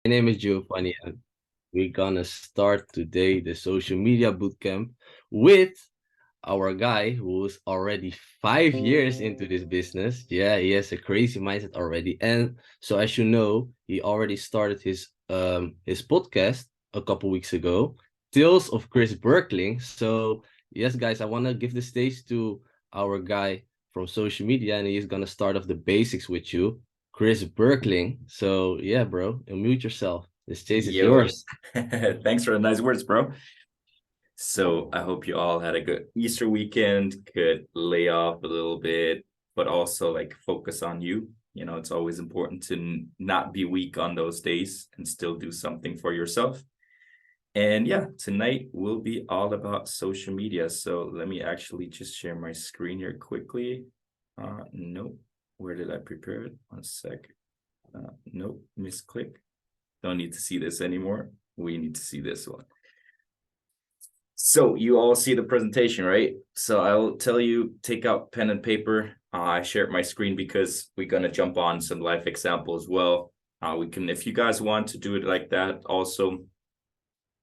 My name is Giovanni, and we're gonna start today the social media bootcamp with our guy who's already 5 years into this business. Yeah, he has a crazy mindset already. And so as you know, he already started his podcast a couple weeks ago, Tales of Chris Berkling. So yes, guys, I wanna give the stage to our guy from social media, and he's gonna start off the basics with you. Chris Berkling. So yeah, bro, unmute yourself. The stage is Yo, yours. thanks for the nice words, bro. So I hope you all had a good Easter weekend, could lay off a little bit, but also like focus on you. You know, it's always important to not be weak on those days and still do something for yourself. And yeah, tonight will be all about social media. So let me actually just share my screen here quickly. Nope. Where did I prepare it? One sec. Nope, misclick. Don't need to see this anymore. We need to see this one. So you all see the presentation, right? So I'll tell you, take out pen and paper. I shared my screen because we're gonna jump on some live example as well. We can, if you guys want to do it like that, also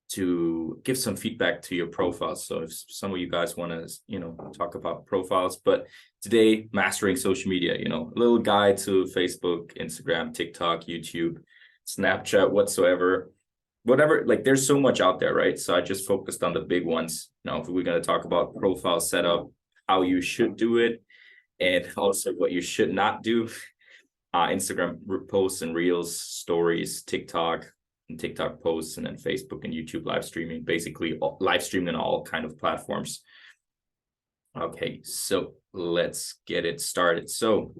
to give some feedback to your profiles. So if some of you guys want to, talk about profiles, but today mastering social media, a little guide to Facebook, Instagram, TikTok, YouTube, Snapchat, whatever, like there's so much out there, right? So I just focused on the big ones. Now, if we're going to talk about profile setup, how you should do it, and also what you should not do, Instagram posts and reels, stories, TikTok and TikTok posts, and then Facebook and YouTube live streaming, basically live streaming on all kind of platforms. Okay, so let's get it started. So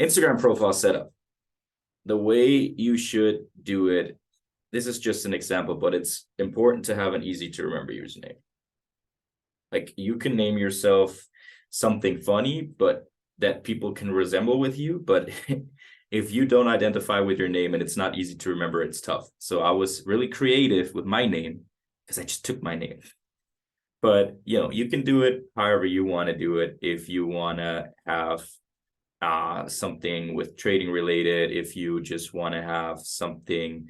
Instagram profile setup, the way you should do it, this is just an example, but it's important to have an easy to remember username. Like you can name yourself something funny, but that people can resemble with you. But if you don't identify with your name and it's not easy to remember, it's tough. So I was really creative with my name because I just took my name. But you can do it however you want to do it. If you want to have something with trading related, if you just want to have something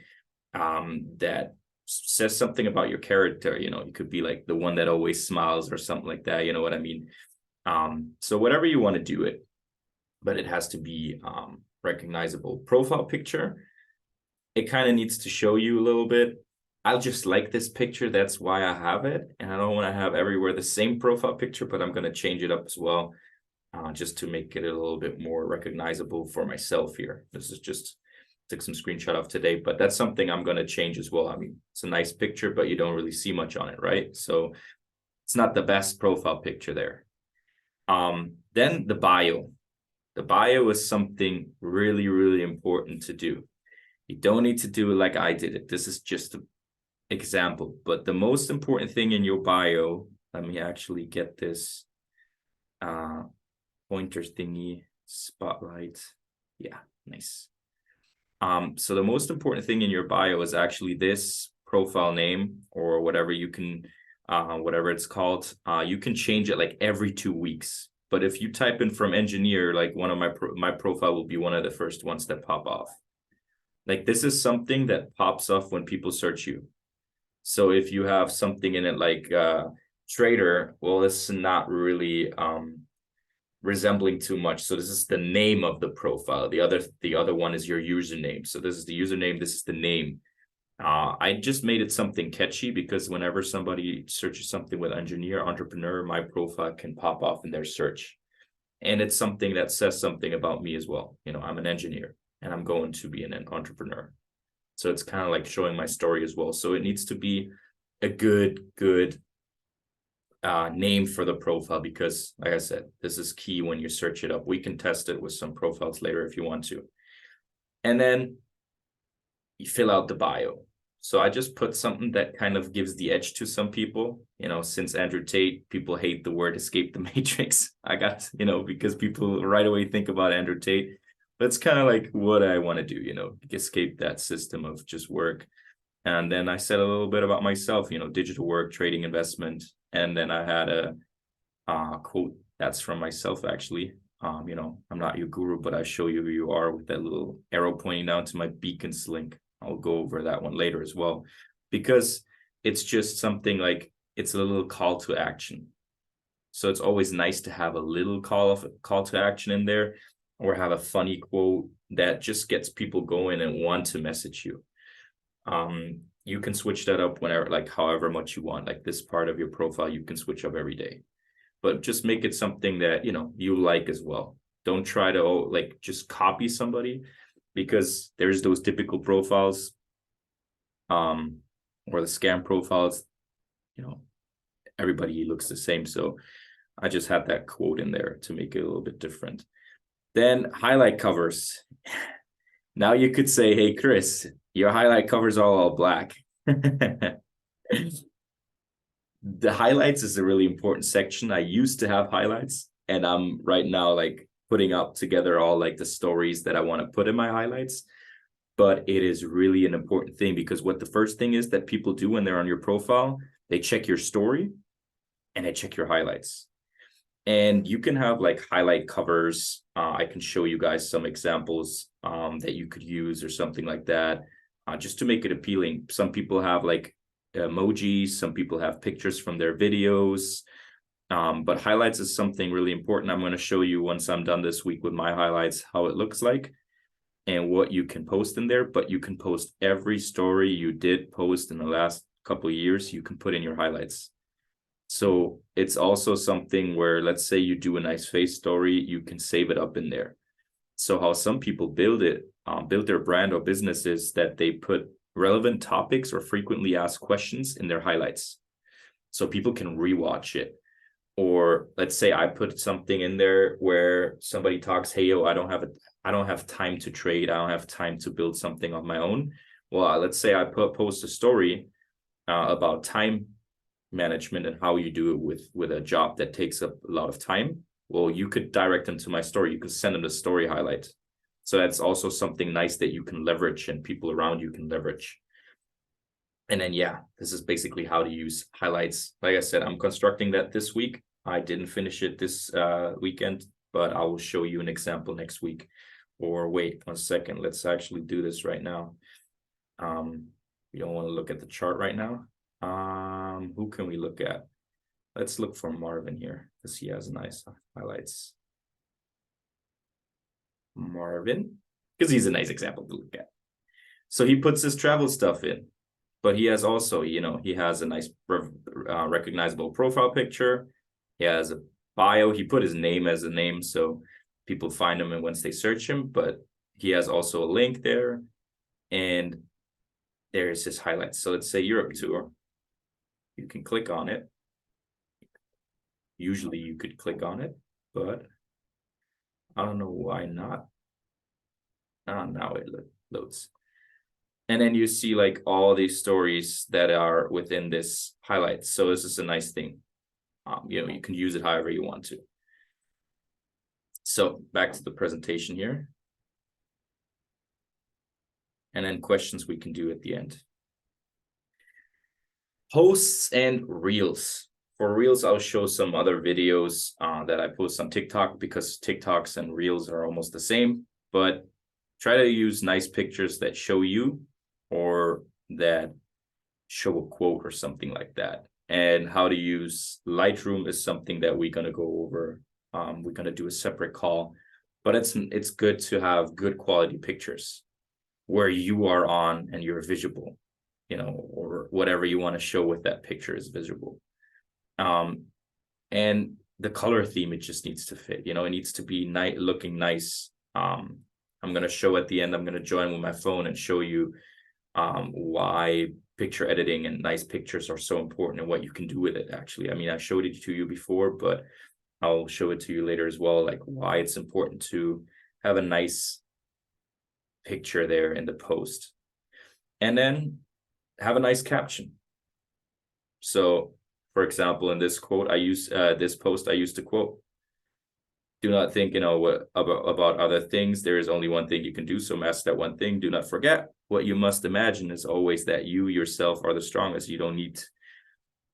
that says something about your character, you could be like the one that always smiles or something like that, you know what I mean? So whatever you want to do it, but it has to be recognizable. Profile picture, it kind of needs to show you a little bit. I just like this picture, that's why I have it, and I don't want to have everywhere the same profile picture, but I'm going to change it up as well, just to make it a little bit more recognizable for myself here. This is just took some screenshot of today, but that's something I'm going to change as well. I mean, it's a nice picture, but you don't really see much on it, right? So it's not the best profile picture there. Then the bio. The bio is something really, really important to do. You don't need to do it like I did it. This is just an example, but the most important thing in your bio, let me actually get this pointer thingy, spotlight. Yeah, nice. So the most important thing in your bio is actually this profile name or whatever you can, whatever it's called. You can change it like every 2 weeks. But if you type in from engineer, like one of my profile will be one of the first ones that pop off. Like this is something that pops off when people search you. So if you have something in it like trader, well, it's not really resembling too much. So this is the name of the profile. The other one is your username. So this is the username, this is the name. I just made it something catchy because whenever somebody searches something with engineer, entrepreneur, my profile can pop off in their search. And it's something that says something about me as well. I'm an engineer and I'm going to be an entrepreneur. So it's kind of like showing my story as well. So it needs to be a good name for the profile because, like I said, this is key when you search it up. We can test it with some profiles later if you want to. And then you fill out the bio. So I just put something that kind of gives the edge to some people. Since Andrew Tate, people hate the word escape the matrix. I got, because people right away think about Andrew Tate. That's kind of like what I want to do, escape that system of just work. And then I said a little bit about myself, digital work, trading, investment. And then I had a quote that's from myself, actually. You know, I'm not your guru, but I show you who you are with that little arrow pointing down to my beacons link. I'll go over that one later as well, because it's just something like, it's a little call to action. So it's always nice to have a little call to action in there, or have a funny quote that just gets people going and want to message you. You can switch that up whenever, like however much you want. Like this part of your profile, you can switch up every day, but just make it something that, you know, you like as well. Don't try to like just copy somebody, because there's those typical profiles, or the scam profiles, you know, everybody looks the same. So I just had that quote in there to make it a little bit different. Then highlight covers. Now you could say, hey, Chris, your highlight covers are all black. The highlights is a really important section. I used to have highlights, and I'm right now like putting up together all like the stories that I want to put in my highlights. But it is really an important thing, because what the first thing is that people do when they're on your profile, they check your story and they check your highlights. And you can have like highlight covers. I can show you guys some examples that you could use or something like that, just to make it appealing. Some people have like emojis, some people have pictures from their videos, but highlights is something really important. I'm going to show you once I'm done this week with my highlights how it looks like and what you can post in there. But you can post every story you did post in the last couple of years, you can put in your highlights. So it's also something where, let's say you do a nice face story, you can save it up in there. So how some people build their brand or businesses, that they put relevant topics or frequently asked questions in their highlights, so people can rewatch it. Or let's say I put something in there where somebody talks, hey, yo, I don't have time to trade. I don't have time to build something on my own. Well, let's say I post a story about time management and how you do it with a job that takes up a lot of time. Well, you could direct them to my story. You can send them the story highlight. So that's also something nice that you can leverage and people around you can leverage. And then, yeah, this is basically how to use highlights. Like I said, I'm constructing that this week. I didn't finish it this weekend, but I will show you an example next week. Or wait 1 second, let's actually do this right now. You don't want to look at the chart right now. Who can we look at? Let's look for Marvin here, because he has nice highlights. Marvin, because he's a nice example to look at. So he puts his travel stuff in, but he has also, you know, he has a nice recognizable profile picture. He has a bio. He put his name as a name, so people find him and once they search him, but he has also a link there, and there's his highlights. So let's say Europe tour. You can click on it. Usually you could click on it, but I don't know why not. Now it loads. And then you see like all these stories that are within this highlight. So this is a nice thing. You know, you can use it however you want to. So back to the presentation here. And then questions we can do at the end. Posts and reels. For reels, I'll show some other videos that I post on TikTok, because TikToks and reels are almost the same, but try to use nice pictures that show you, or that show a quote or something like that. And how to use Lightroom is something that we're going to go over. We're going to do a separate call, but it's good to have good quality pictures where you are on and you're visible, you know, or whatever you want to show with that picture is visible. And the color theme, it just needs to fit, you know, it needs to be looking nice. I'm going to show at the end, I'm going to join with my phone and show you why picture editing and nice pictures are so important and what you can do with it. Actually, I mean, I showed it to you before, but I'll show it to you later as well, like why it's important to have a nice picture there in the post, and then have a nice caption. So for example, in this quote, I use this post, I used to quote, do not think, you know, about other things. There is only one thing you can do, so master that one thing. Do not forget, what you must imagine is always that you yourself are the strongest. You don't need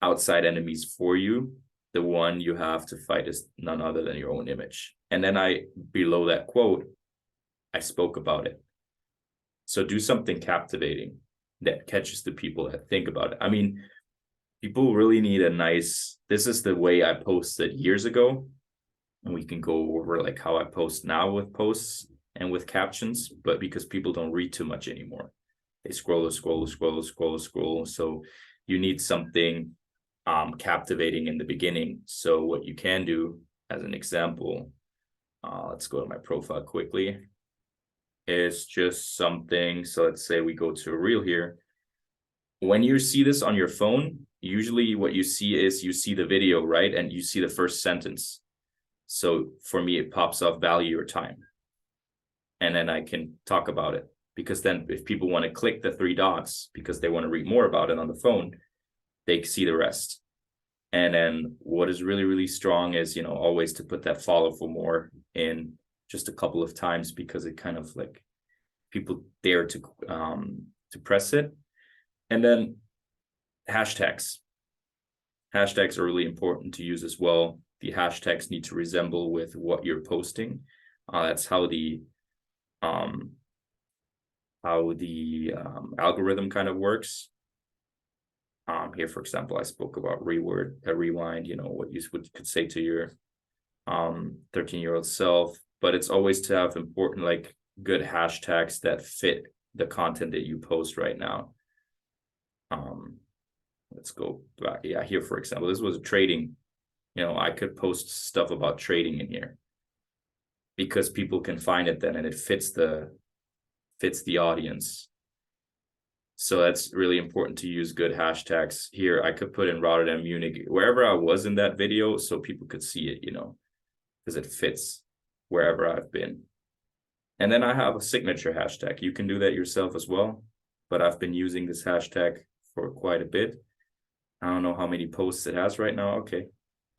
outside enemies for you. The one you have to fight is none other than your own image. And then below that quote, I spoke about it. So do something captivating that catches the people that think about it. I mean, people really need this is the way I posted years ago. And we can go over like how I post now with posts and with captions, but because people don't read too much anymore. They scroll. So you need something captivating in the beginning. So what you can do, as an example, let's go to my profile quickly, is just something. So let's say we go to a reel here. When you see this on your phone, usually what you see is you see the video, right? And you see the first sentence. So for me, it pops off value your time. And then I can talk about it, because then if people want to click the 3 dots because they want to read more about it on the phone, they see the rest. And then what is really, really strong is, always to put that follow for more in just a couple of times, because it kind of like people dare to press it. And then hashtags. Hashtags are really important to use as well. The hashtags need to resemble with what you're posting. That's how the algorithm kind of works. Here, for example, I spoke about rewind, what you could say to your 13-year-old self, but it's always to have important, like good hashtags that fit the content that you post right now. Let's go back. Yeah, here, for example, this was trading. I could post stuff about trading in here because people can find it then, and it fits the audience. So that's really important to use good hashtags. Here, I could put in Rotterdam, Munich, wherever I was in that video, so people could see it, because it fits wherever I've been. And then I have a signature hashtag. You can do that yourself as well, but I've been using this hashtag for quite a bit. I don't know how many posts it has right now. Okay,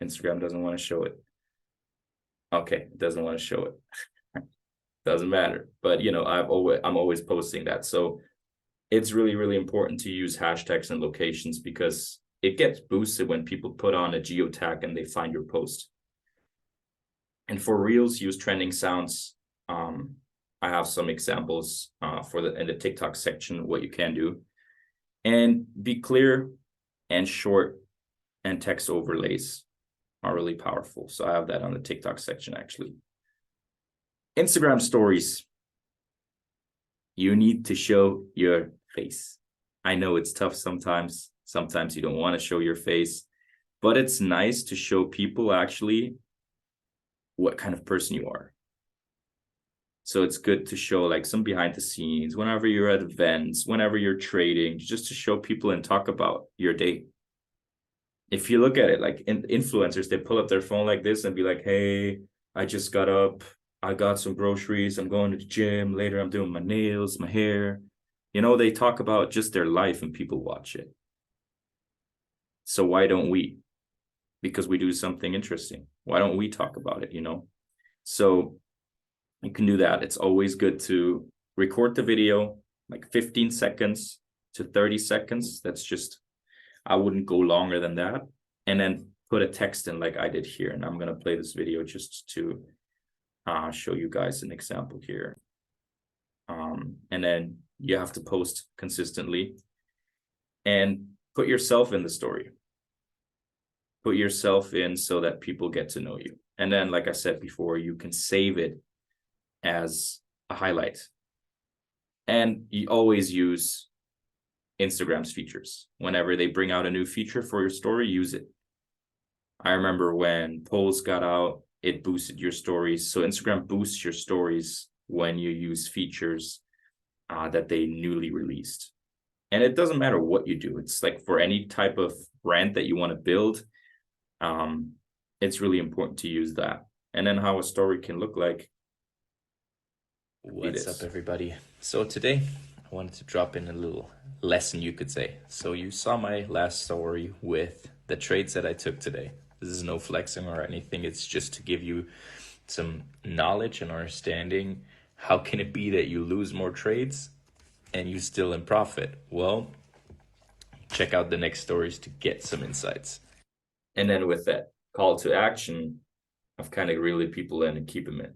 Instagram doesn't want to show it. Okay, it doesn't want to show it. Doesn't matter. But I'm always posting that. So it's really, really important to use hashtags and locations, because it gets boosted when people put on a geotag and they find your post. And for reels, use trending sounds. I have some examples in the TikTok section what you can do. And be clear and short, and text overlays are really powerful. So I have that on the TikTok section, actually. Instagram stories. You need to show your face. I know it's tough sometimes. Sometimes you don't want to show your face, but it's nice to show people actually what kind of person you are. So it's good to show like some behind the scenes whenever you're at events, whenever you're trading, just to show people and talk about your day. If you look at it, like influencers, they pull up their phone like this and be like, hey, I just got up. I got some groceries. I'm going to the gym. Later, I'm doing my nails, my hair. They talk about just their life and people watch it. So why don't we? Because we do something interesting. Why don't we talk about it, So you can do that. It's always good to record the video, like 15 seconds to 30 seconds. That's just, I wouldn't go longer than that. And then put a text in like I did here. And I'm going to play this video just to show you guys an example here. And then you have to post consistently and put yourself in the story. Put yourself in so that people get to know you. And then, like I said before, you can save it as a highlight. And you always use Instagram's features. Whenever they bring out a new feature for your story, use it. I remember when polls got out, it boosted your stories. So Instagram boosts your stories when you use features that they newly released. And it doesn't matter what you do. It's like for any type of brand that you want to build, it's really important to use that. And then how a story can look like. What's up, everybody? So today I wanted to drop in a little lesson, you could say. So you saw my last story with the trades that I took today. This is no flexing or anything. It's just to give you some knowledge and understanding. How can it be that you lose more trades and you still in profit? Well, check out the next stories to get some insights. And then with that call to action, of kind of reel the people in and keep them in.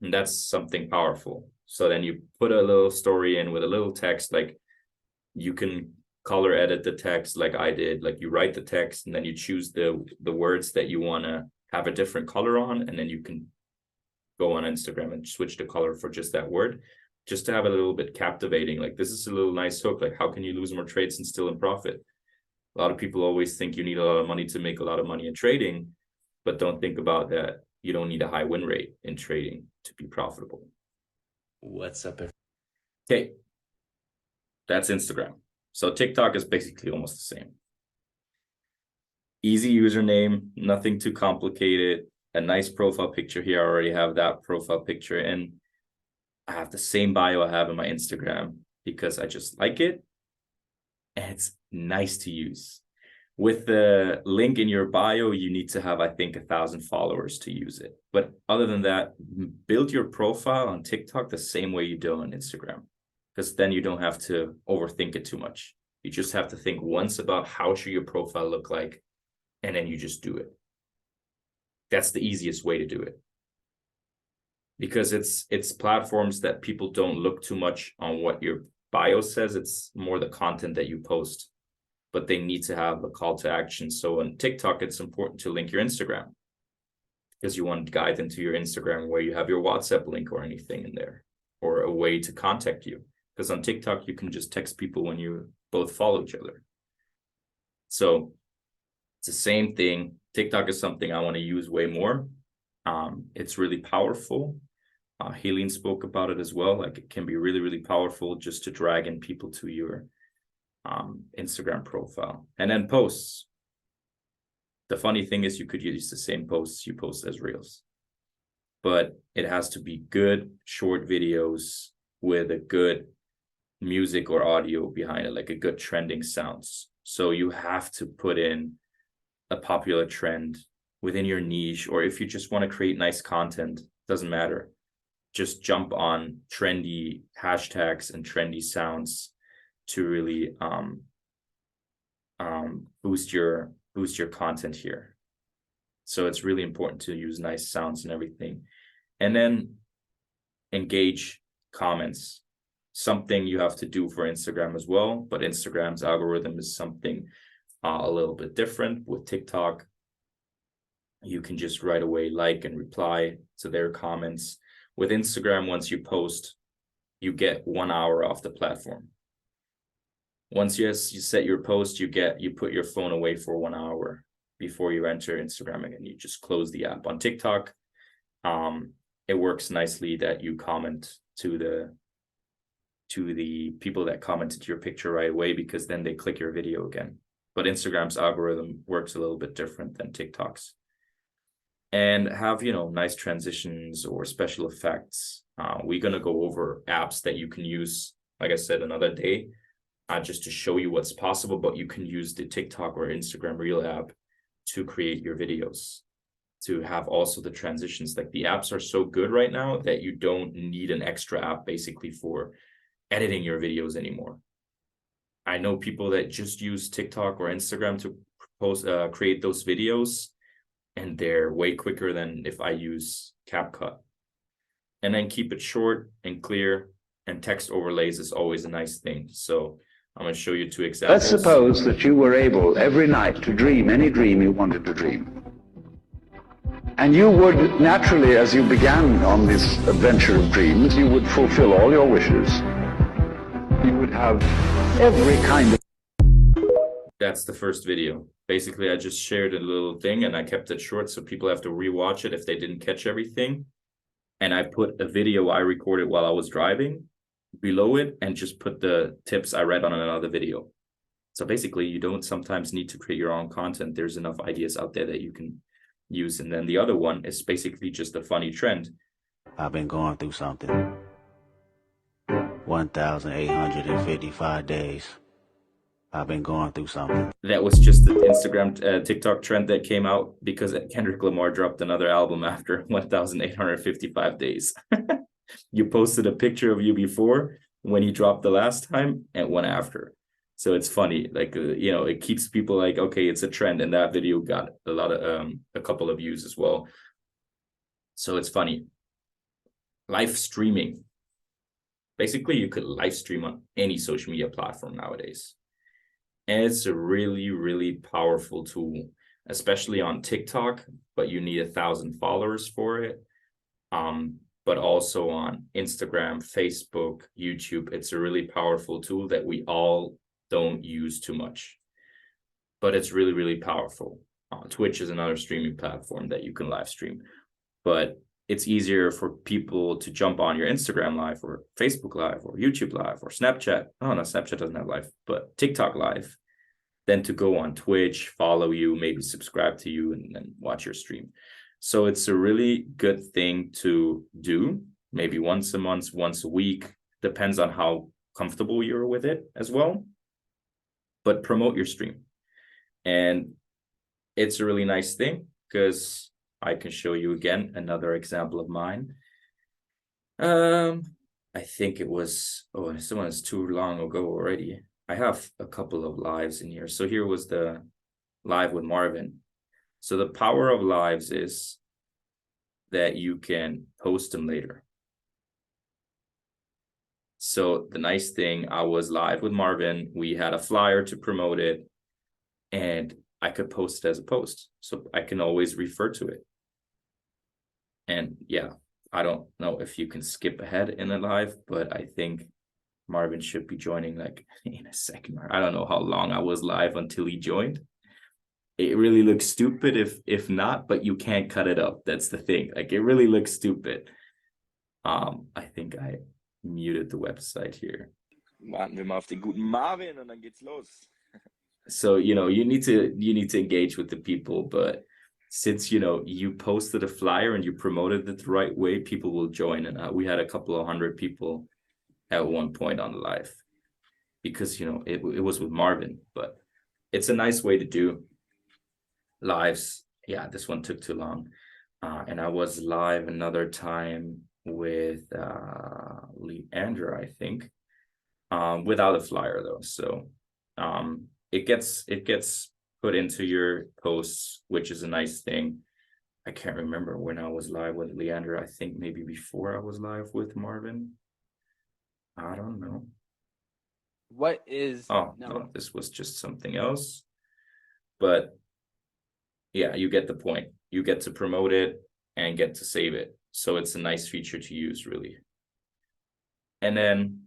And that's something powerful. So then you put a little story in with a little text, like you can color edit the text like I did. Like you write the text and then you choose the words that you want to have a different color on, and then you can go on Instagram and switch the color for just that word, just to have a little bit captivating. Like, this is a little nice hook. Like, how can you lose more trades and still in profit? A lot of people always think you need a lot of money to make a lot of money in trading, but don't think about that. You don't need a high win rate in trading to be profitable. What's up, Okay, that's Instagram. So TikTok is basically almost the same. Easy username, nothing too complicated. A nice profile picture here. I already have that profile picture, and I have the same bio I have in my Instagram because I just like it and it's nice to use. With the link in your bio, you need to have, I think, 1,000 followers to use it. But other than that, build your profile on TikTok the same way you do on Instagram, because then you don't have to overthink it too much. You just have to think once about how should your profile look like, and then you just do it. That's the easiest way to do it. Because it's platforms that people don't look too much on what your bio says. It's more the content that you post, but they need to have a call to action. So on TikTok, it's important to link your Instagram, because you want to guide them to your Instagram where you have your WhatsApp link or anything in there, or a way to contact you. Because on TikTok, you can just text people when you both follow each other. So it's the same thing. TikTok is something I want to use way more. It's really powerful. Helene spoke about it as well. Like, it can be really, really powerful just to drag in people to your Instagram profile. And then posts. The funny thing is, you could use the same posts you post as reels, but it has to be good short videos with a good music or audio behind it, like a good trending sounds. So you have to put in a popular trend within your niche, or if you just want to create nice content, doesn't matter. Just jump on trendy hashtags and trendy sounds to really boost your content here. So it's really important to use nice sounds and everything. And then engage comments, something you have to do for Instagram as well, but Instagram's algorithm is something a little bit different. With TikTok, you can just right away like and reply to their comments. With Instagram, once you post, you get 1 hour off the platform. Once you set your post, you put your phone away for 1 hour before you enter Instagram again. You just close the app. On TikTok, it works nicely that you comment to the people that commented your picture right away, because then they click your video again. But Instagram's algorithm works a little bit different than TikTok's. And have, nice transitions or special effects. We're going to go over apps that you can use, like I said, another day, just to show you what's possible. But you can use the TikTok or Instagram Reel app to create your videos, to have also the transitions. Like, the apps are so good right now that you don't need an extra app basically for editing your videos anymore. I know people that just use TikTok or Instagram to create those videos, and they're way quicker than if I use CapCut. And then keep it short and clear, and text overlays is always a nice thing. So I'm going to show you 2 examples. Let's suppose that you were able every night to dream any dream you wanted to dream. And you would naturally, as you began on this adventure of dreams, you would fulfill all your wishes. You would have every kind of... That's the first video. Basically, I just shared a little thing and I kept it short so people have to rewatch it if they didn't catch everything. And I put a video I recorded while I was driving below it and just put the tips I read on another video. So basically, you don't sometimes need to create your own content. There's enough ideas out there that you can use. And then the other one is basically just a funny trend. I've been going through something. 1,855 days. I've been going through something. That was just the Instagram TikTok trend that came out because Kendrick Lamar dropped another album after 1,855 days. You posted a picture of you before when he dropped the last time and one after. So it's funny, like, it keeps people like, okay, it's a trend. And that video got a couple of views as well. So it's funny. Live streaming. Basically, you could live stream on any social media platform nowadays. And it's a really, really powerful tool, especially on TikTok, but you need 1,000 followers for it. But also on Instagram, Facebook, YouTube. It's a really powerful tool that we all don't use too much, but it's really, really powerful. Twitch is another streaming platform that you can live stream, but it's easier for people to jump on your Instagram live or Facebook live or YouTube live or Snapchat. Oh no, Snapchat doesn't have live, but TikTok live, than to go on Twitch, follow you, maybe subscribe to you, and then watch your stream. So it's a really good thing to do, maybe once a month, once a week, depends on how comfortable you're with it as well. But promote your stream. And it's a really nice thing, because I can show you again another example of mine. I think it was, this one is too long ago already. I have a couple of lives in here. So here was the live with Marvin. So the power of lives is that you can post them later. So the nice thing, I was live with Marvin. We had a flyer to promote it, and I could post it as a post. So I can always refer to it. And yeah, I don't know if you can skip ahead in a live, but I think Marvin should be joining like in a second. I don't know how long I was live until he joined. It really looks stupid if not, but you can't cut it up. That's the thing. Like, it really looks stupid. I think I muted the website here. Warten wir mal auf den guten Marvin und dann geht's los. So, you need to engage with the people, but since, you posted a flyer and you promoted it the right way, people will join. And we had a couple of 100 people at one point on the live, because, it was with Marvin, but it's a nice way to do lives. Yeah, this one took too long. And I was live another time with Leandra, I think, without a flyer though. So it gets put into your posts, which is a nice thing. I can't remember when I was live with Leandra. I think maybe before I was live with Marvin. I don't know. What is... No, this was just something else. But yeah, you get the point. You get to promote it and get to save it. So it's a nice feature to use, really. And then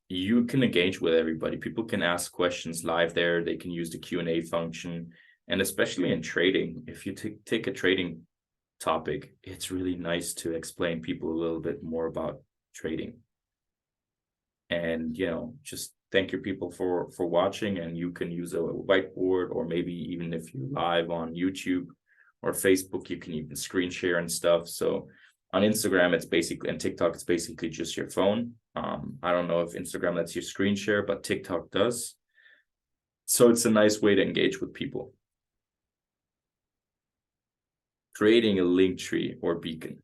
you can engage with everybody. People can ask questions live there. They can use the Q&A function. And especially in trading, if you take a trading topic, it's really nice to explain people a little bit more about trading. And, just thank your people for watching. And you can use a whiteboard, or maybe even if you're live on YouTube or Facebook, you can even screen share and stuff. So on Instagram, it's basically, and TikTok, it's basically just your phone. I don't know if Instagram lets you screen share, but TikTok does. So it's a nice way to engage with people. Creating a link tree or beacon.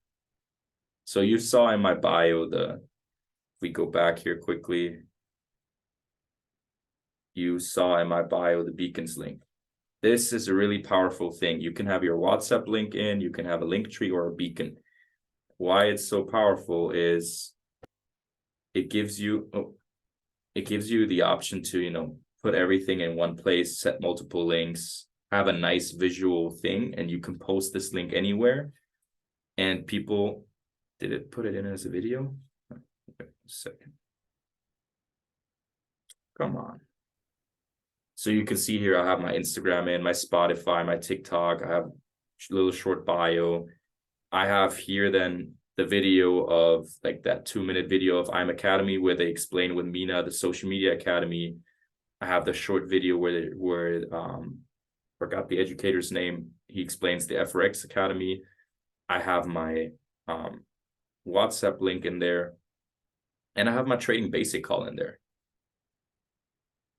So you saw in my bio, if we go back here quickly, you saw in my bio the beacons link. This is a really powerful thing. You can have your WhatsApp link in, you can have a link tree or a beacon. Why it's so powerful is it gives you the option to, put everything in one place, set multiple links, have a nice visual thing, and you can post this link anywhere. And people, did it put it in as a video? Wait a second. Come on. So you can see here, I have my Instagram in, my Spotify, my TikTok. I have a little short bio. I have here then the video of like that 2-minute video of I'm Academy, where they explain with Mina the social media academy. I have the short video where forgot the educator's name. He explains the FRX Academy. I have my WhatsApp link in there, and I have my trading basic call in there.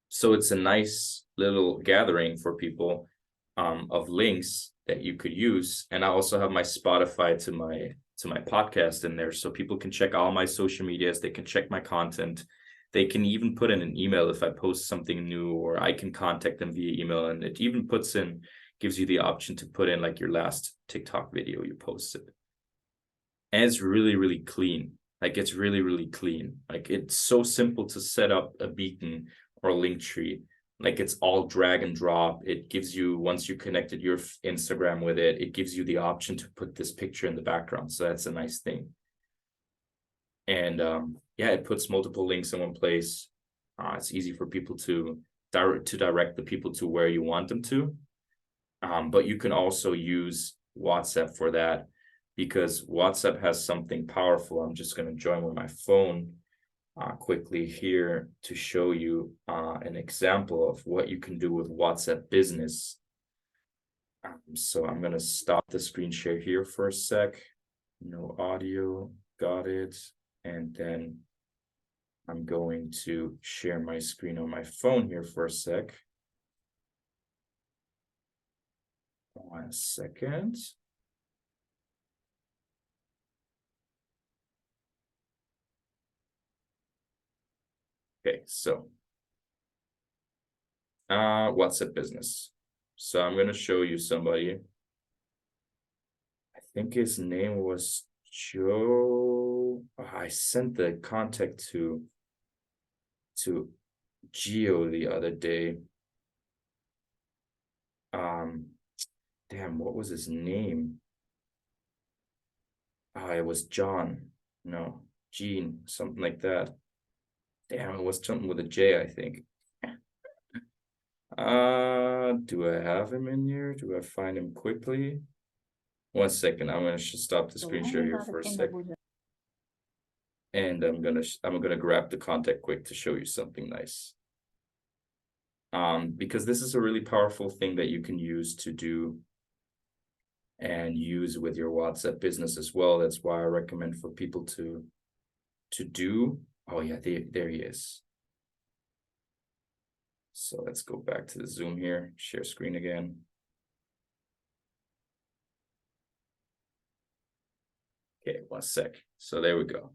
So it's a nice little gathering for people of links that you could use. And I also have my Spotify to my podcast in there, so people can check all my social medias. They can check my content. They can even put in an email if I post something new, or I can contact them via email. And it even gives you the option to put in like your last TikTok video you posted. And it's really, really clean. Like it's really, really clean. Like it's so simple to set up a beacon or a link tree. Like it's all drag and drop. It gives you, once you connected your Instagram with it, it gives you the option to put this picture in the background. So that's a nice thing. And yeah, it puts multiple links in one place. It's easy for people to direct the people to where you want them to. But you can also use WhatsApp for that, because WhatsApp has something powerful. I'm just going to join with my phone quickly here to show you an example of what you can do with WhatsApp Business. So I'm going to stop the screen share here for a sec. No audio, got it. And then I'm going to share my screen on my phone here for a sec. 1 second. Okay, so WhatsApp Business. So I'm going to show you somebody. I think his name was Joe. I sent the contact to Geo the other day. Damn, what was his name? It was John. No, Gene, something like that. Damn, it was something with a J, I think. Do I have him in here? Do I find him quickly? 1 second. I'm gonna stop the screen share here for a sec. And I'm gonna grab the contact quick to show you something nice. Because this is a really powerful thing that you can use to do and use with your WhatsApp Business as well. That's why I recommend for people to do. Oh yeah, there he is. So let's go back to the Zoom here, share screen again. Okay, 1 sec. So there we go.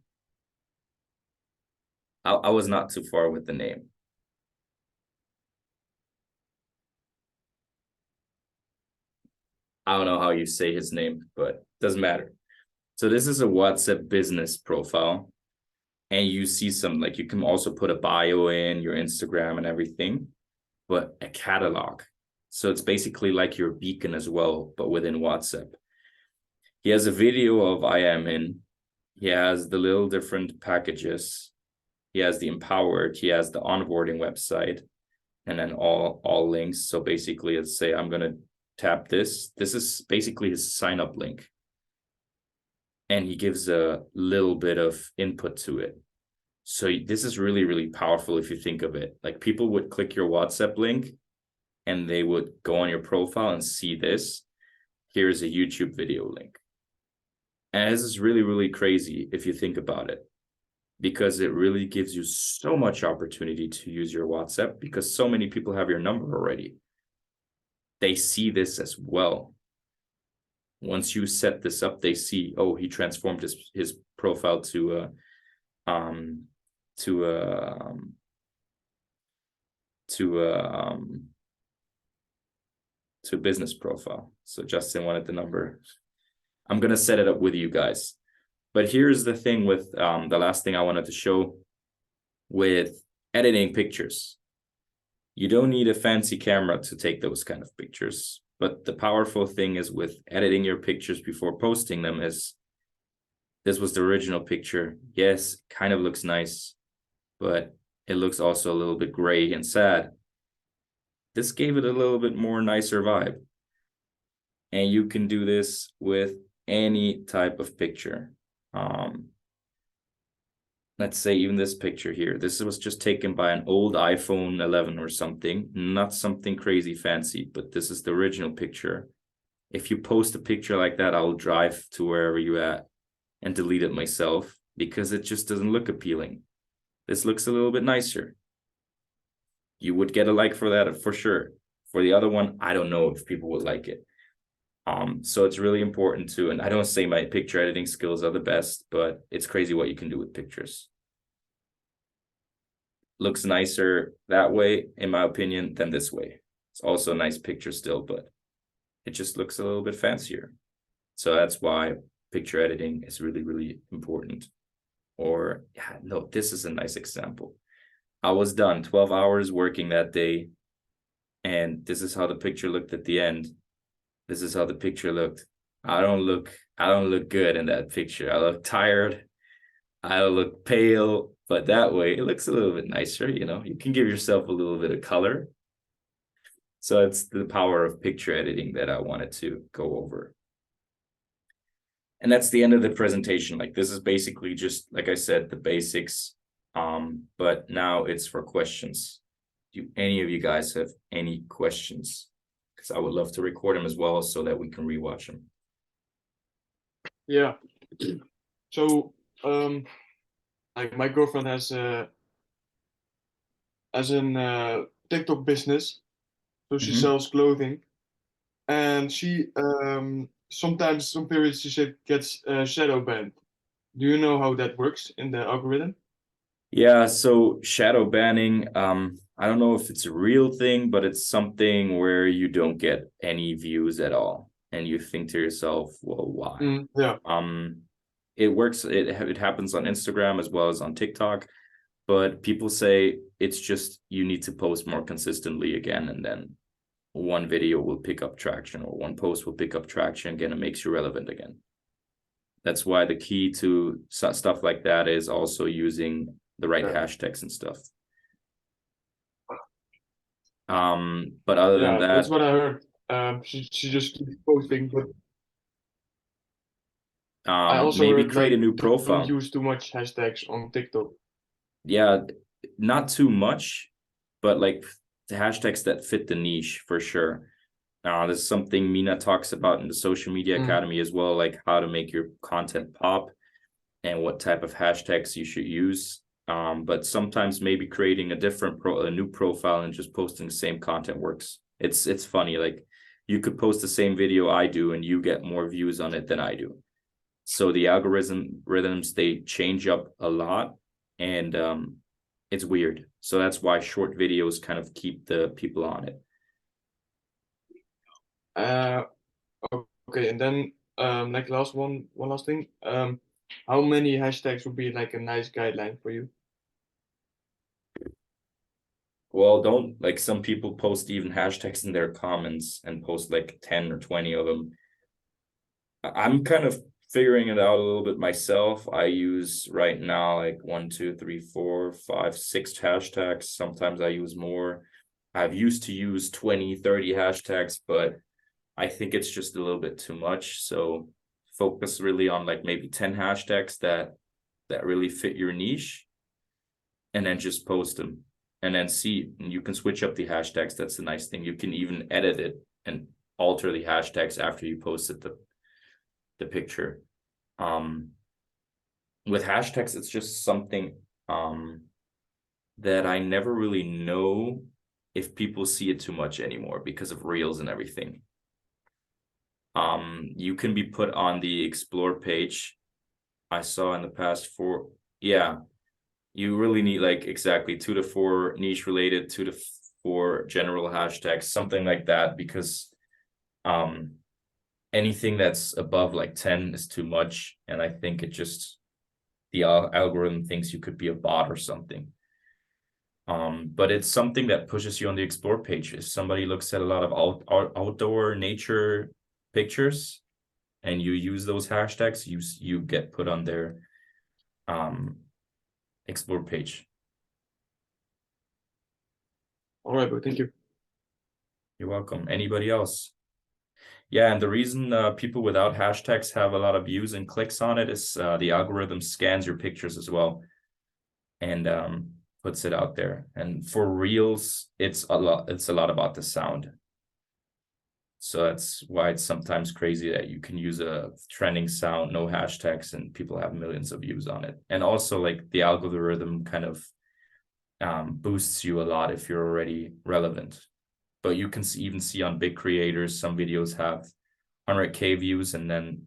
I was not too far with the name. I don't know how you say his name, but doesn't matter. So this is a WhatsApp Business profile. And you see some, like, you can also put a bio in, your Instagram and everything, but a catalog. So it's basically like your beacon as well, but within WhatsApp. He has a video of I am in. He has the little different packages. He has the empowered. He has the onboarding website, and then all links. So basically, let's say I'm going to tap this. This is basically his sign up link. And he gives a little bit of input to it. So this is really, really powerful if you think of it. Like, people would click your WhatsApp link and they would go on your profile and see this. Here's a YouTube video link. And this is really, really crazy if you think about it, because it really gives you so much opportunity to use your WhatsApp, because so many people have your number already. They see this as well. Once you set this up, they see, oh, he transformed his profile to a business profile. So Justin wanted the number. I'm gonna set it up with you guys. But here's the thing with the last thing I wanted to show with editing pictures. You don't need a fancy camera to take those kind of pictures. But the powerful thing is with editing your pictures before posting them is, this was the original picture. Yes, kind of looks nice, but it looks also a little bit gray and sad. This gave it a little bit more nicer vibe. And you can do this with any type of picture. Let's say even this picture here. This was just taken by an old iPhone 11 or something. Not something crazy fancy, but this is the original picture. If you post a picture like that, I'll drive to wherever you're at and delete it myself, because it just doesn't look appealing. This looks a little bit nicer. You would get a like for that for sure. For the other one, I don't know if people would like it. So it's really important to, and I don't say my picture editing skills are the best, but it's crazy what you can do with pictures. looks nicer that way, in my opinion, than this way. It's also a nice picture still, but it just looks a little bit fancier. So that's why picture editing is really, really important. Or, yeah, no, this is a nice example. I was done 12 hours working that day, and this is how the picture looked at the end. This is how the picture looked. I don't look good in that picture. I look tired. I look pale, but that way it looks a little bit nicer, you know. You can give yourself a little bit of color. So it's the power of picture editing that I wanted to go over. And that's the end of the presentation. Like, this is basically just, like I said, the basics. But now it's for questions. Do any of you guys have any questions? Because I would love to record them as well so that we can rewatch them. Yeah. So, like my girlfriend has a TikTok business, so she sells clothing, and she sometimes some periods she gets shadow banned. Do you know how that works in the algorithm? Yeah, so shadow banning, I don't know if it's a real thing, but it's something where you don't get any views at all, and you think to yourself, well, why? Yeah. It works. It happens on Instagram as well as on TikTok, but people say it's just you need to post more consistently again, and then one video will pick up traction, or one post will pick up traction again. It makes you relevant again. That's why the key to stuff like that is also using the right hashtags and stuff. But other than that, that's what I heard. She just keeps posting, but I also maybe heard, create like, a new profile. don't use too much hashtags on TikTok. Yeah, not too much, but like the hashtags that fit the niche for sure. This is something Mina talks about in the Social Media Academy as well, like how to make your content pop and what type of hashtags you should use. But sometimes maybe creating a new profile and just posting the same content works. It's funny, like you could post the same video I do and you get more views on it than I do. So the algorithms, they change up a lot, and it's weird. So that's why short videos kind of keep the people on it. Okay, and then like one last thing. How many hashtags would be like a nice guideline for you? Well, don't, like, some people post even hashtags in their comments and post like 10 or 20 of them. I'm kind of figuring it out a little bit myself. I use right now like 1, 2, 3, 4, 5, 6 hashtags. Sometimes I use more. I've used to use 20, 30 hashtags, but I think it's just a little bit too much. So focus really on like maybe 10 hashtags that really fit your niche, and then just post them, and then see. And you can switch up the hashtags. That's the nice thing. You can even edit it and alter the hashtags after you posted the picture. With hashtags, it's just something that I never really know if people see it too much anymore because of Reels and everything. You can be put on the explore page. I saw in the past you really need like exactly 2 to 4 niche related, 2 to 4 general hashtags, something like that, because anything that's above like 10 is too much, and I think the algorithm thinks you could be a bot or something. But it's something that pushes you on the explore page. If somebody looks at a lot of outdoor nature pictures and you use those hashtags, you get put on their explore page. All right, bro. Thank you. You're welcome. Anybody else? Yeah, and the reason people without hashtags have a lot of views and clicks on it is the algorithm scans your pictures as well and puts it out there. And for Reels, it's a lot about the sound. So that's why it's sometimes crazy that you can use a trending sound, no hashtags, and people have millions of views on it. And also, like, the algorithm kind of boosts you a lot if you're already relevant. But you can even see on big creators, some videos have 100K views, and then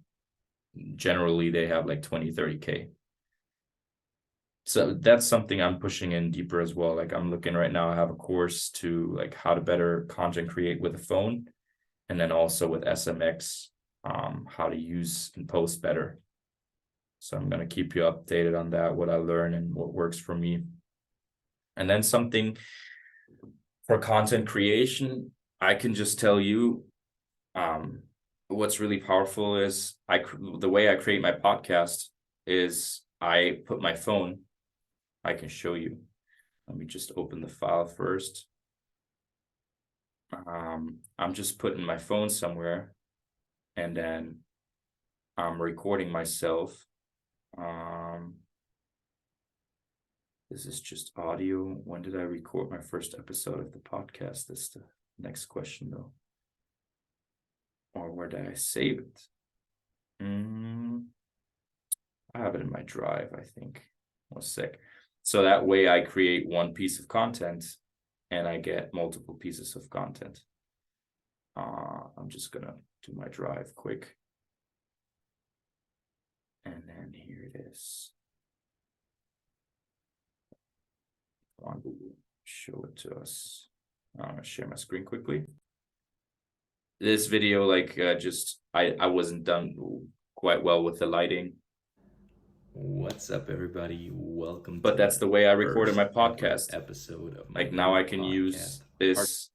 generally they have like 20, 30K. So that's something I'm pushing in deeper as well. Like I'm looking right now, I have a course to like how to better content create with a phone, and then also with SMX, how to use and post better. So I'm going to keep you updated on that, what I learn and what works for me. And then something for content creation, I can just tell you, what's really powerful is the way I create my podcast is I put my phone. I can show you. Let me just open the file first. I'm just putting my phone somewhere, and then I'm recording myself. This is just audio. When did I record my first episode of the podcast? That's the next question, though. Or where did I save it? I have it in my drive, I think. 1 sec. So that way I create one piece of content and I get multiple pieces of content. I'm just gonna do my drive quick. And then here it is. On Google, show it to us. I'm gonna share my screen quickly. This video, like, I wasn't done quite well with the lighting. What's up, everybody? Welcome. But that's the way I recorded my podcast. Episode of like now I can use this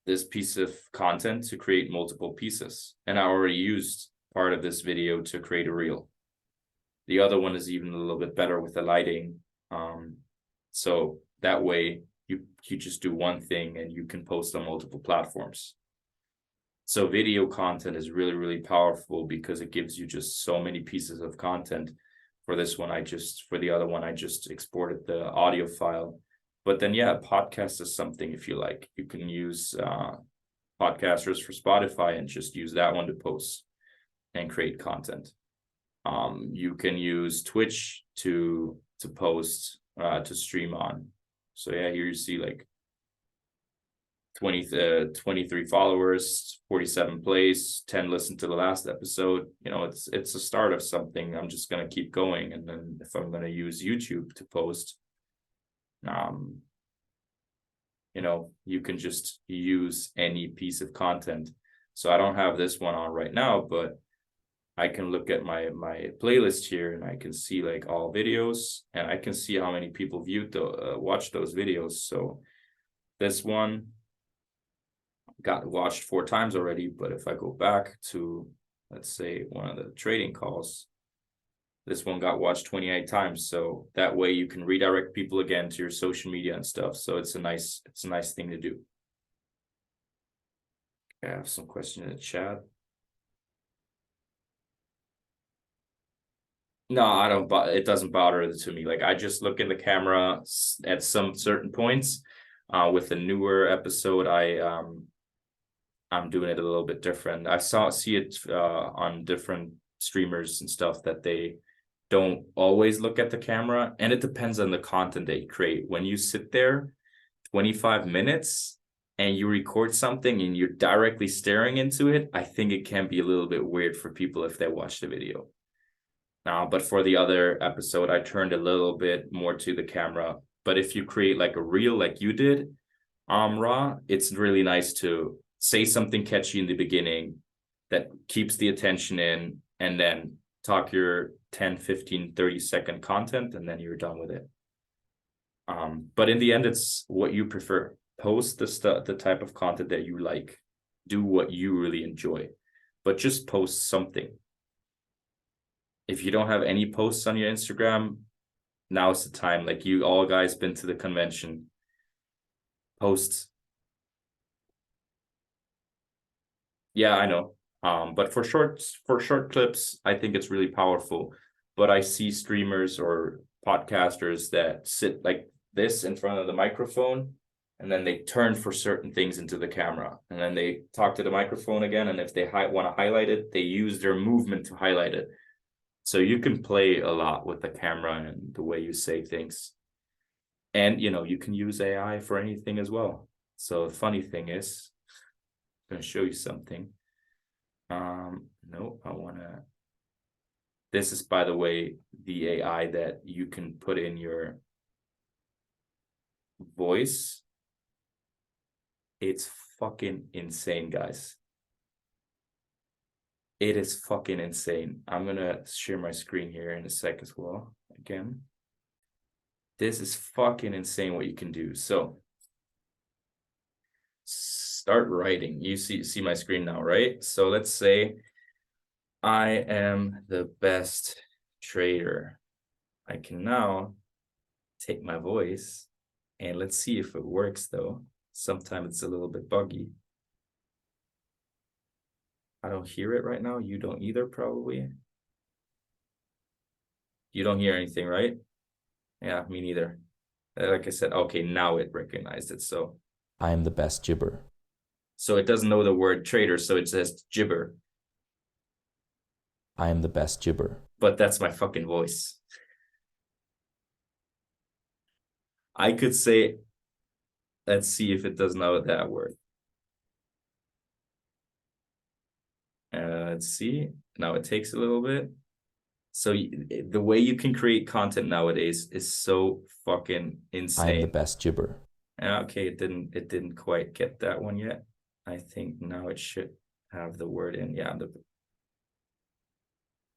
this piece of content to create multiple pieces, and I already used part of this video to create a reel. The other one is even a little bit better with the lighting. So that way you just do one thing and you can post on multiple platforms. So video content is really, really powerful because it gives you just so many pieces of content. For this one, for the other one, I just exported the audio file. But then, yeah, podcast is something, if you like, you can use podcasters for Spotify and just use that one to post and create content. You can use Twitch to post, to stream on. So yeah, here you see like 23 followers, 47 plays, 10 listened to the last episode. You know, it's a start of something. I'm just gonna keep going, and then if I'm gonna use YouTube to post, you know, you can just use any piece of content. So I don't have this one on right now, but I can look at my playlist here and I can see like all videos, and I can see how many people watched those videos. So this one got watched 4 times already, but if I go back to, let's say, one of the trading calls, this one got watched 28 times. So that way you can redirect people again to your social media and stuff. So it's a nice thing to do. I have some questions in the chat. No, I don't. It doesn't bother it to me. Like I just look in the camera at some certain points. With the newer episode, I'm doing it a little bit different. I see it on different streamers and stuff that they don't always look at the camera, and it depends on the content that you create. When you sit there 25 minutes and you record something and you're directly staring into it, I think it can be a little bit weird for people if they watch the video. But for the other episode, I turned a little bit more to the camera. But if you create like a reel like you did, Ra, it's really nice to say something catchy in the beginning that keeps the attention in, and then talk your 10, 15, 30-second content, and then you're done with it. But in the end, it's what you prefer. Post the type of content that you like. Do what you really enjoy, but just post something. If you don't have any posts on your Instagram, now's the time. Like you all guys been to the convention. Posts. Yeah, I know. But for short clips, I think it's really powerful. But I see streamers or podcasters that sit like this in front of the microphone, and then they turn for certain things into the camera, and then they talk to the microphone again. And if they want to highlight it, they use their movement to highlight it. So you can play a lot with the camera and the way you say things. And, you know, you can use AI for anything as well. So the funny thing is, I'm going to show you something. No, I want to This is, by the way, the AI that you can put in your voice. It's fucking insane, guys. It is fucking insane. I'm gonna share my screen here in a sec as well. Again, this is fucking insane what you can do. So start writing. You see my screen now, right? So let's say I am the best trader. I can now take my voice and let's see if it works though. Sometimes it's a little bit buggy. I don't hear it right now. You don't either, probably. You don't hear anything, right? Yeah, me neither. Like I said, okay, now it recognized it. So I am the best gibber. So it doesn't know the word trader, so it says gibber. I am the best gibber. But that's my fucking voice. I could say, let's see if it does know that word. Let's see. Now it takes a little bit. So the way you can create content nowadays is so fucking insane. I am the best gibber. Okay, it didn't quite get that one yet. I think now it should have the word in. Yeah,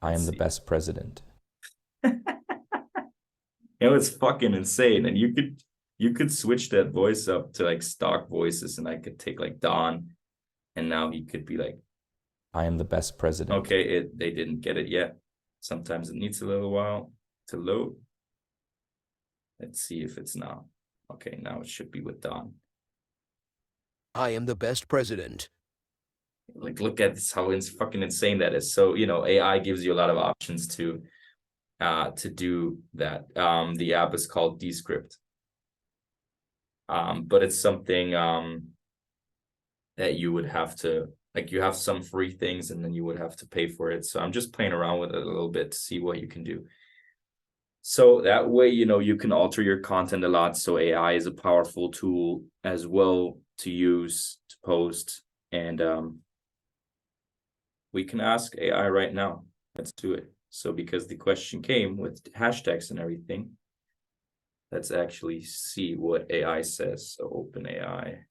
I am the best president. It's fucking insane. And you could switch that voice up to like stock voices, and I could take like Don, and now he could be like, I am the best president. Okay, they didn't get it yet. Sometimes it needs a little while to load. Let's see if it's now. Okay, now it should be with Don. I am the best president. Like, look at this, how fucking insane that is. So, AI gives you a lot of options to do that. The app is called Descript. But it's something that you would have to, like, you have some free things and then you would have to pay for it. So I'm just playing around with it a little bit to see what you can do. So that way, you can alter your content a lot. So AI is a powerful tool as well to use, to post. And we can ask AI right now. Let's do it. So because the question came with hashtags and everything, let's actually see what AI says. So open AI.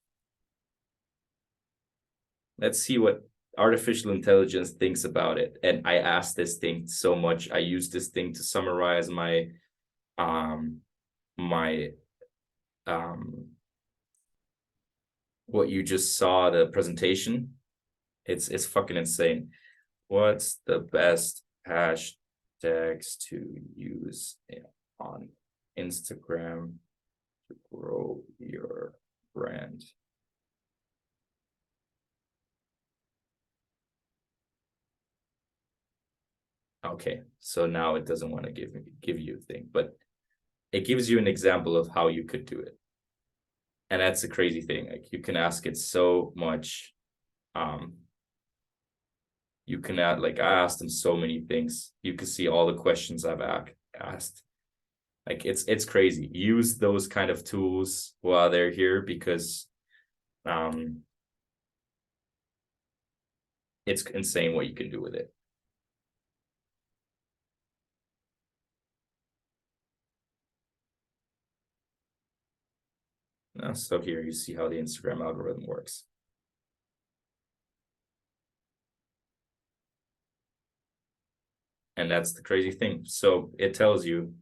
Let's see what artificial intelligence thinks about it. And I asked this thing so much. I used this thing to summarize my what you just saw, the presentation. It's fucking insane. What's the best hashtags to use on Instagram to grow your brand? Okay, so now it doesn't want to give you a thing, but it gives you an example of how you could do it. And that's the crazy thing. Like, you can ask it so much. You can add, like, I asked them so many things. You can see all the questions I've asked. Like, it's crazy. Use those kind of tools while they're here, because it's insane what you can do with it. So here you see how the Instagram algorithm works. And that's the crazy thing. So it tells you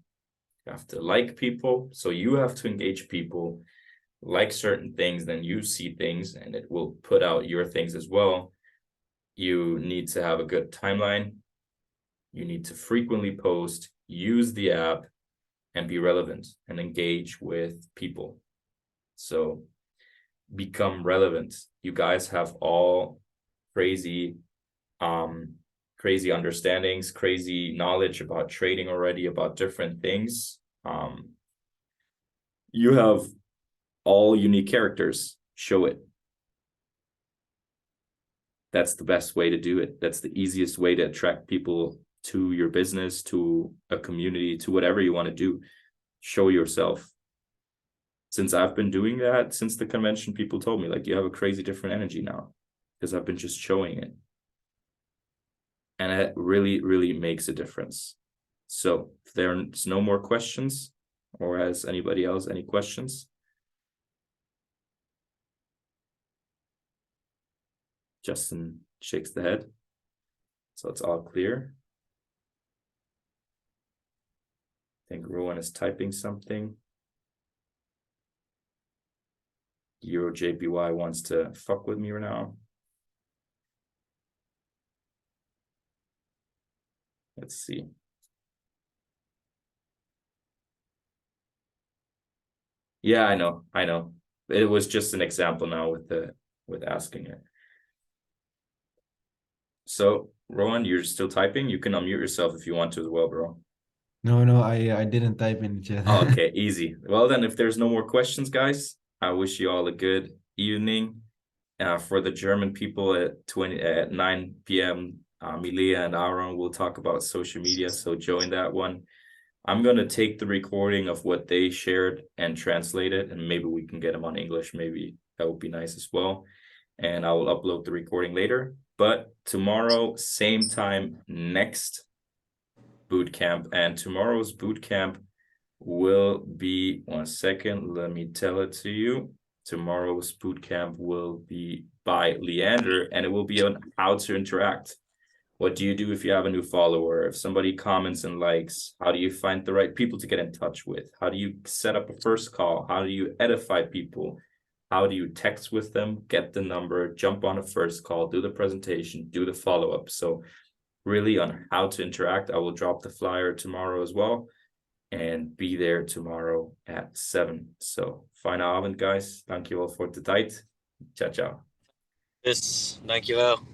have to like people. So you have to engage people, like certain things, then you see things, and it will put out your things as well. You need to have a good timeline. You need to frequently post, use the app, and be relevant and engage with people. So become relevant. You guys have all crazy understandings, crazy knowledge about trading already, about different things. You have all unique characters. Show it. That's the best way to do it. That's the easiest way to attract people to your business, to a community, to whatever you want to do. Show yourself. Since I've been doing that since the convention, people told me, like, you have a crazy different energy now, because I've been just showing it. And it really, really makes a difference. So if there's no more questions, or has anybody else any questions? Justin shakes the head. So it's all clear. I think Rowan is typing something. Euro JPY wants to fuck with me right now. Let's see. Yeah, I know. It was just an example now with asking it. So, Rowan, you're still typing? You can unmute yourself if you want to as well, bro. No, I didn't type in the chat. Oh, okay, easy. Well, then, if there's no more questions, guys, I wish you all a good evening. For the German people at 9 p.m., Milia and Aaron will talk about social media, so join that one. I'm going to take the recording of what they shared and translate it, and maybe we can get them on English. Maybe that would be nice as well. And I will upload the recording later. But tomorrow, same time, next bootcamp. And tomorrow's bootcamp will be, one second, let me tell it to you. Tomorrow's bootcamp will be by Leander, and it will be on how to interact. What do you do if you have a new follower? If somebody comments and likes, how do you find the right people to get in touch with? How do you set up a first call? How do you edify people? How do you text with them, get the number, jump on a first call, do the presentation, do the follow-up? So really on how to interact, I will drop the flyer tomorrow as well and be there tomorrow at 7. So fine Abend, guys. Thank you all for the tijd. Ciao, ciao. Yes, dankjewel.